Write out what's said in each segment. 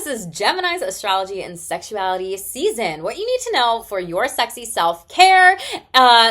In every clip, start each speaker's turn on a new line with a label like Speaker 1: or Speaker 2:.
Speaker 1: this is Gemini's Astrology and Sexuality season. What you need to know for your sexy self-care,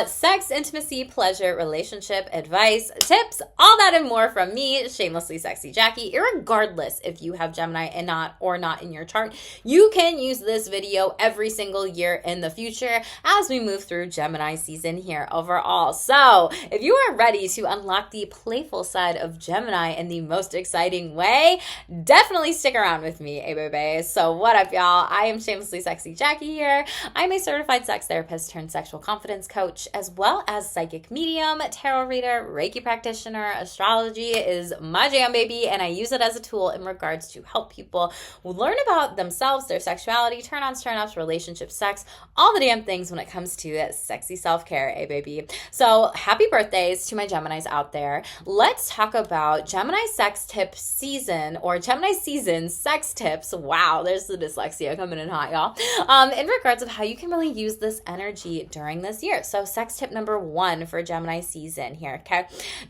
Speaker 1: sex, intimacy, pleasure, relationship, advice, tips, all that and more from me, Shamelessly Sexy Jackie. Irregardless if you have Gemini and not in your chart, you can use this video every single year in the future as we move through Gemini season here overall. So if you are ready to unlock the playful side of Gemini in the most exciting way, definitely stick around with me, baby. So what up, y'all? I am Shamelessly Sexy Jackie here. I'm a certified sex therapist turned sexual confidence coach, as well as psychic medium, tarot reader, Reiki practitioner. Astrology is my jam, baby, and I use it as a tool in regards to help people learn about themselves, their sexuality, turn-ons, turn-offs, relationships, sex, all the damn things when it comes to sexy self-care, baby. So happy birthdays to my Geminis out there. Let's talk about Gemini sex tip season, or Gemini season sex tips. Wow, there's the dyslexia coming in hot, y'all. In regards of how you can really use this energy during this year. So sex tip number 1 for Gemini season here, okay?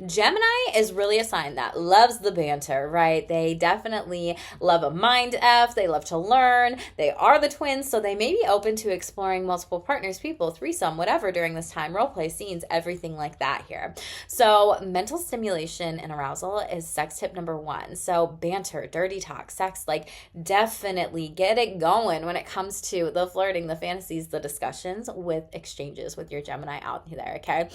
Speaker 1: Gemini is really a sign that loves the banter, right? They definitely love a mind F. They love to learn. They are the twins, so they may be open to exploring multiple partners, people, threesome, whatever during this time, role play scenes, everything like that here. So mental stimulation and arousal is sex tip number 1. So banter, dirty talk, sex, like definitely get it going when it comes to the flirting, the fantasies, the discussions with exchanges with your Gemini out there, okay?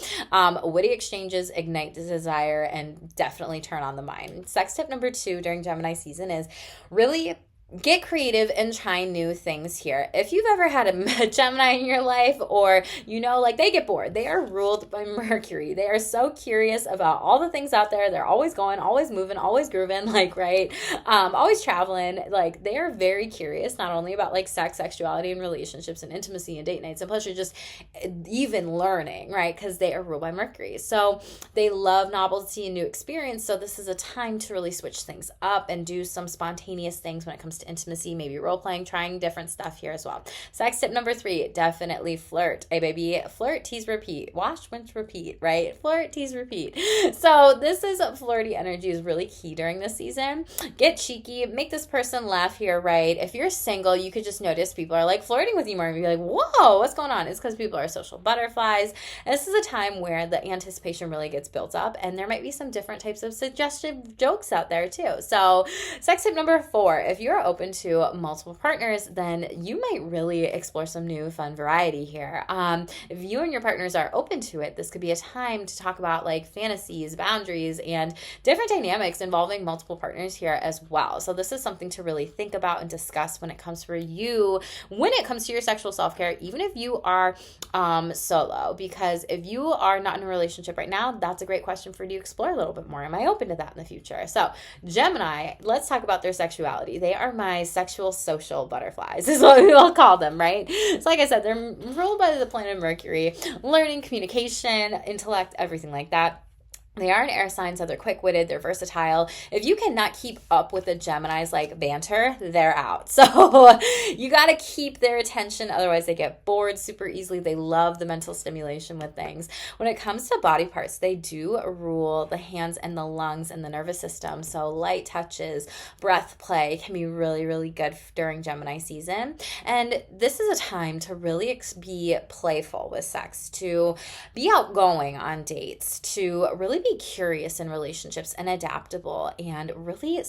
Speaker 1: Witty exchanges ignite the desire and definitely turn on the mind. Sex tip number 2 during Gemini season is really get creative and try new things here. If you've ever had a Gemini in your life, or like they get bored, they are ruled by Mercury. They are so curious about all the things out there. They're always going, always moving, always grooving, right? Always traveling. Like they are very curious, not only about like sex, sexuality, and relationships and intimacy and date nights and pleasure, just even learning, right? Because they are ruled by Mercury. So they love novelty and new experience. So this is a time to really switch things up and do some spontaneous things when it comes to intimacy, maybe role playing, trying different stuff here as well. Sex tip number 3, definitely flirt. Hey baby, flirt, tease, repeat. Wash, rinse, repeat, right? Flirt, tease, repeat. So this is flirty energy is really key during this season. Get cheeky, make this person laugh here, right? If you're single, you could just notice people are like flirting with you more and be like, whoa, what's going on? It's because people are social butterflies. And this is a time where the anticipation really gets built up, and there might be some different types of suggestive jokes out there too. So sex tip number 4, if you're open to multiple partners, then you might really explore some new fun variety here. If you and your partners are open to it, this could be a time to talk about like fantasies, boundaries, and different dynamics involving multiple partners here as well. So this is something to really think about and discuss when it comes for you, when it comes to your sexual self-care, even if you are solo, because if you are not in a relationship right now, that's a great question for you to explore a little bit more. Am I open to that in the future? So Gemini, let's talk about their sexuality. They are my sexual social butterflies is what we will call them, right? So like I said, they're ruled by the planet Mercury, learning, communication, intellect, everything like that. They are an air sign, so they're quick-witted, they're versatile. If you cannot keep up with the Gemini's like banter, they're out. So you got to keep their attention, otherwise they get bored super easily. They love the mental stimulation with things. When it comes to body parts, they do rule the hands and the lungs and the nervous system. So light touches, breath play can be really, really good during Gemini season. And this is a time to really be playful with sex, to be outgoing on dates, to really be curious in relationships and adaptable, and really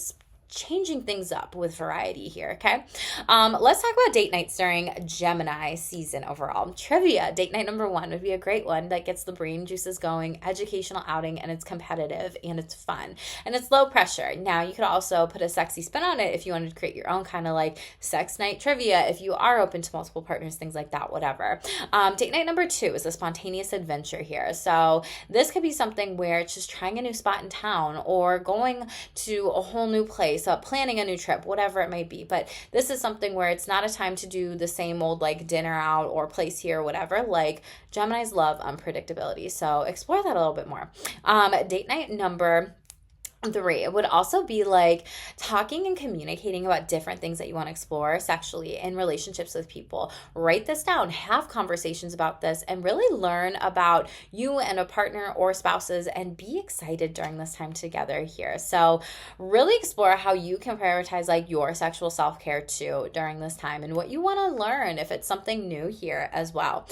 Speaker 1: changing things up with variety here, okay? Let's talk about date nights during Gemini season overall. Trivia, date night number 1 would be a great one that gets the brain juices going, educational outing, and it's competitive and it's fun and it's low pressure. Now you could also put a sexy spin on it if you wanted to create your own kind of like sex night trivia, if you are open to multiple partners, things like that, whatever. Date night number 2 is a spontaneous adventure here. So this could be something where it's just trying a new spot in town, or going to a whole new place, planning a new trip, whatever it might be. But this is something where it's not a time to do the same old like dinner out or place here or whatever. Like Geminis love unpredictability, so explore that a little bit more. Date night number Three, it would also be like talking and communicating about different things that you want to explore sexually in relationships with people. Write this down, have conversations about this, and really learn about you and a partner or spouses and be excited during this time together here. So, really explore how you can prioritize like your sexual self care too during this time and what you want to learn if it's something new here as well.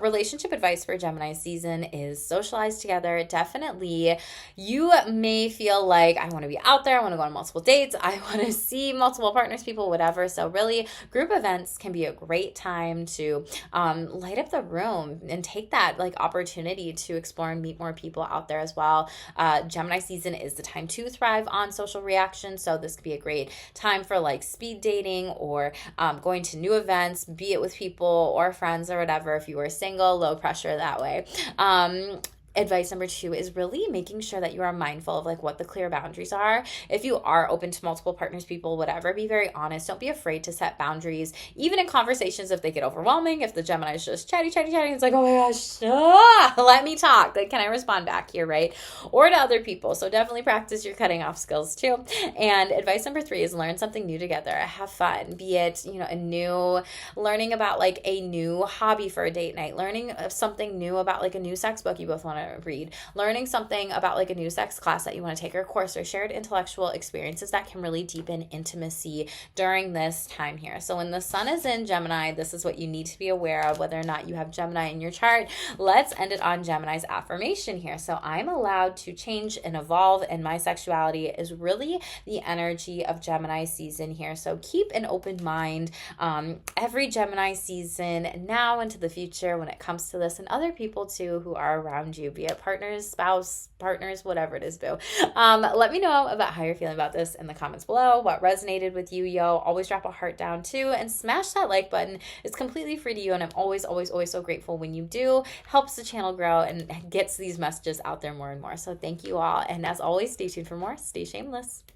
Speaker 1: Relationship advice for Gemini season is socialize together. Definitely, you may feel like I want to be out there, I want to go on multiple dates, I want to see multiple partners, people, whatever. So really, group events can be a great time to light up the room and take that like opportunity to explore and meet more people out there as well. Gemini season is the time to thrive on social reaction, so this could be a great time for like speed dating or going to new events, be it with people or friends or whatever. If you were single, low pressure that way. Advice number 2 is really making sure that you are mindful of like what the clear boundaries are. If you are open to multiple partners, people, whatever, be very honest. Don't be afraid to set boundaries, even in conversations if they get overwhelming. If the Gemini is just chatty, it's like, oh my gosh, let me talk. Like, can I respond back here, right? Or to other people. So definitely practice your cutting off skills too. And advice number 3 is learn something new together. Have fun. Be it, learning about like a new hobby for a date night, learning something new about like a new sex book you both want to read, learning something about like a new sex class that you want to take or course, or shared intellectual experiences that can really deepen intimacy during this time here. So when the sun is in Gemini, this is what you need to be aware of, whether or not you have Gemini in your chart. Let's end it on Gemini's affirmation here. So I'm allowed to change and evolve, and my sexuality is really the energy of Gemini season here. So keep an open mind every Gemini season now into the future when it comes to this, and other people too who are around you, be it partners, spouse, partners, whatever it is, boo. Let me know about how you're feeling about this in the comments below. What resonated with you, yo. Always drop a heart down too, and smash that like button. It's completely free to you, and I'm always so grateful when you do. Helps the channel grow and gets these messages out there more and more. So thank you all, and as always, stay tuned for more. Stay shameless.